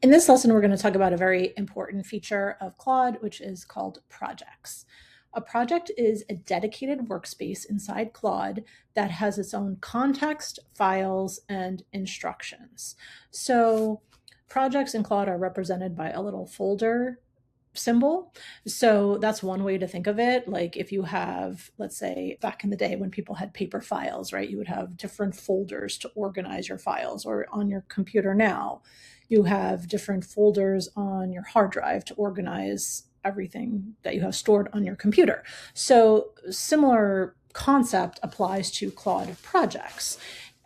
In this lesson, we're going to talk about a very important feature of Claude, which is called projects. A project is a dedicated workspace inside Claude that has its own context, files, and instructions. So projects in Claude are represented by a little folder symbol. So that's one way to think of it. Like if you have, let's say, back in the day when people had paper files, right, you would have different folders to organize your files, or on your computer now, you have different folders on your hard drive to organize everything that you have stored on your computer. So similar concept applies to Claude projects.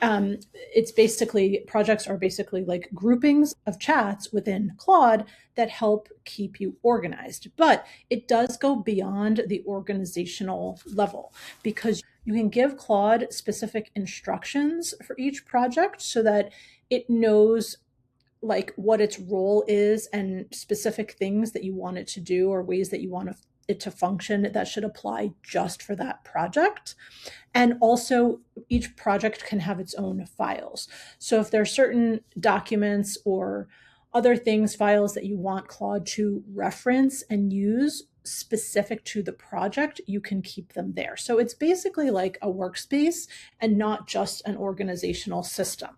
It's basically, projects are basically like groupings of chats within Claude that help keep you organized. But it does go beyond the organizational level, because you can give Claude specific instructions for each project so that it knows like what its role is and specific things that you want it to do, or ways that you want it to function that should apply just for that project. And also each project can have its own files. So if there are certain documents or other things, files that you want Claude to reference and use specific to the project, you can keep them there. So it's basically like a workspace and not just an organizational system.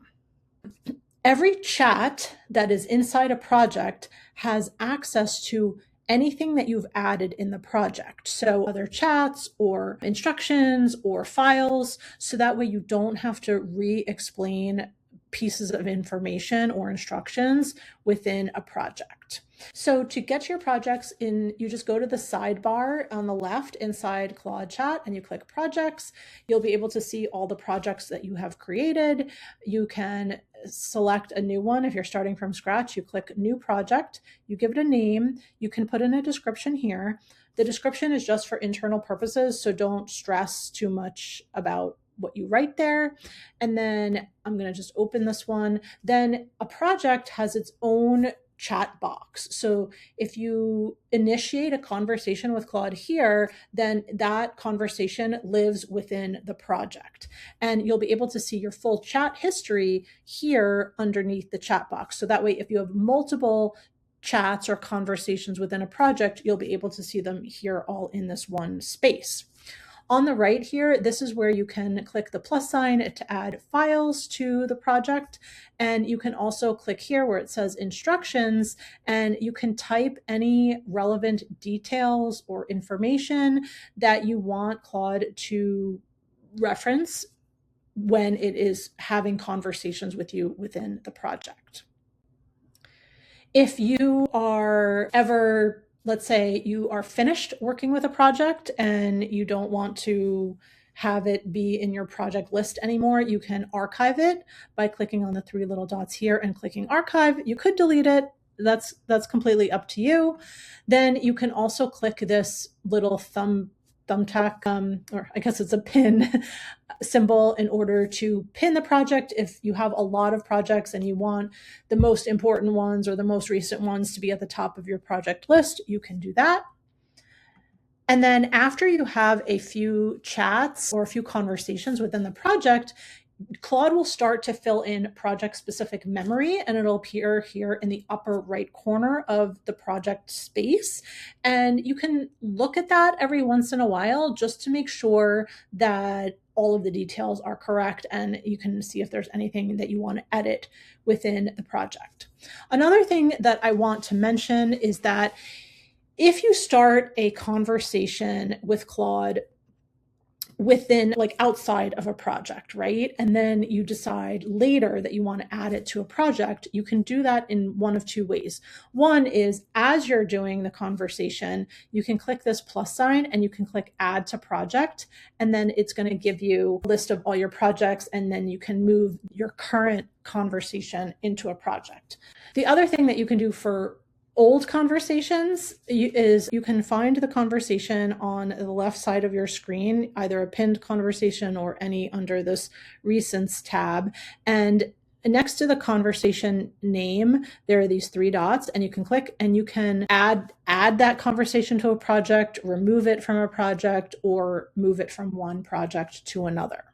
Every chat that is inside a project has access to anything that you've added in the project. So other chats or instructions or files, so that way you don't have to re-explain pieces of information or instructions within a project. So to get to your projects in, you just go to the sidebar on the left inside Claude Chat and you click projects. You'll be able to see all the projects that you have created. You can select a new one. If you're starting from scratch, you click new project, you give it a name, you can put in a description here. The description is just for internal purposes, so don't stress too much about what you write there. And then I'm going to just open this one. Then a project has its own chat box. So if you initiate a conversation with Claude here, then that conversation lives within the project. And you'll be able to see your full chat history here underneath the chat box. So that way, if you have multiple chats or conversations within a project, you'll be able to see them here all in this one space. On the right here, this is where you can click the plus sign to add files to the project. And you can also click here where it says instructions, and you can type any relevant details or information that you want Claude to reference when it is having conversations with you within the project. If you are ever, let's say you are finished working with a project and you don't want to have it be in your project list anymore, you can archive it by clicking on the three little dots here and clicking archive. You could delete it. That's completely up to you. Then you can also click this little thumbtack, or I guess it's a pin symbol, in order to pin the project. If you have a lot of projects and you want the most important ones or the most recent ones to be at the top of your project list, you can do that. And then after you have a few chats or a few conversations within the project, Claude will start to fill in project-specific memory, and it'll appear here in the upper right corner of the project space. And you can look at that every once in a while just to make sure that all of the details are correct, and you can see if there's anything that you want to edit within the project. Another thing that I want to mention is that if you start a conversation with Claude within, like, outside of a project, right? And then you decide later that you want to add it to a project, you can do that in one of two ways. One is, as you're doing the conversation, you can click this plus sign and you can click add to project, and then it's going to give you a list of all your projects, and then you can move your current conversation into a project. The other thing that you can do for old conversations is you can find the conversation on the left side of your screen, either a pinned conversation or any under this recents tab. And next to the conversation name, there are these three dots, and you can click and you can add that conversation to a project, remove it from a project, or move it from one project to another.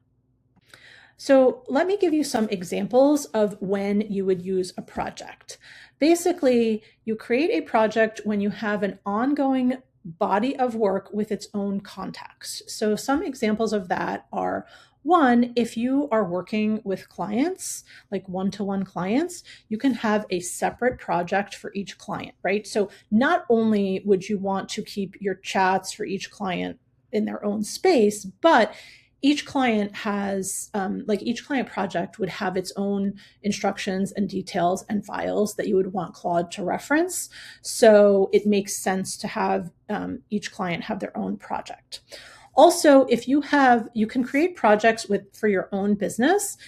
So let me give you some examples of when you would use a project. Basically, you create a project when you have an ongoing body of work with its own context. So some examples of that are: one, if you are working with clients, like one-to-one clients, you can have a separate project for each client, right? So not only would you want to keep your chats for each client in their own space, but each client has like each client project would have its own instructions and details and files that you would want Claude to reference. So it makes sense to have each client have their own project. Also, if you have, you can create projects with for your own business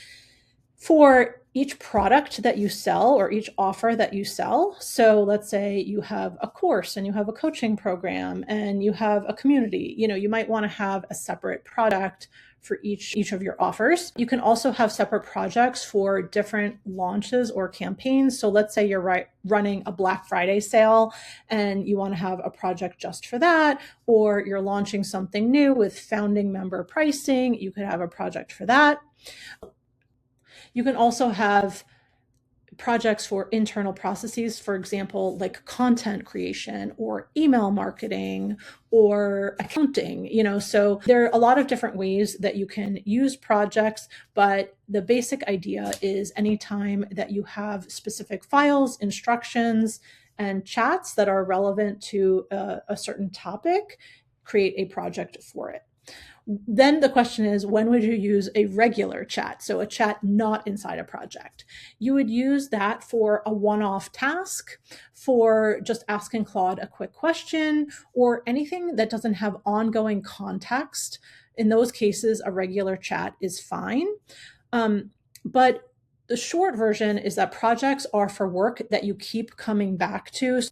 for each product that you sell or each offer that you sell. So let's say you have a course and you have a coaching program and you have a community, you might want to have a separate product for each of your offers. You can also have separate projects for different launches or campaigns. So let's say you're running a Black Friday sale and you want to have a project just for that, or you're launching something new with founding member pricing, you could have a project for that. You can also have projects for internal processes, for example, like content creation or email marketing or accounting, so there are a lot of different ways that you can use projects, but the basic idea is anytime that you have specific files, instructions, and chats that are relevant to a certain topic, create a project for it. Then the question is, when would you use a regular chat? So a chat not inside a project. You would use that for a one-off task, for just asking Claude a quick question, or anything that doesn't have ongoing context. In those cases, a regular chat is fine. But the short version is that projects are for work that you keep coming back to.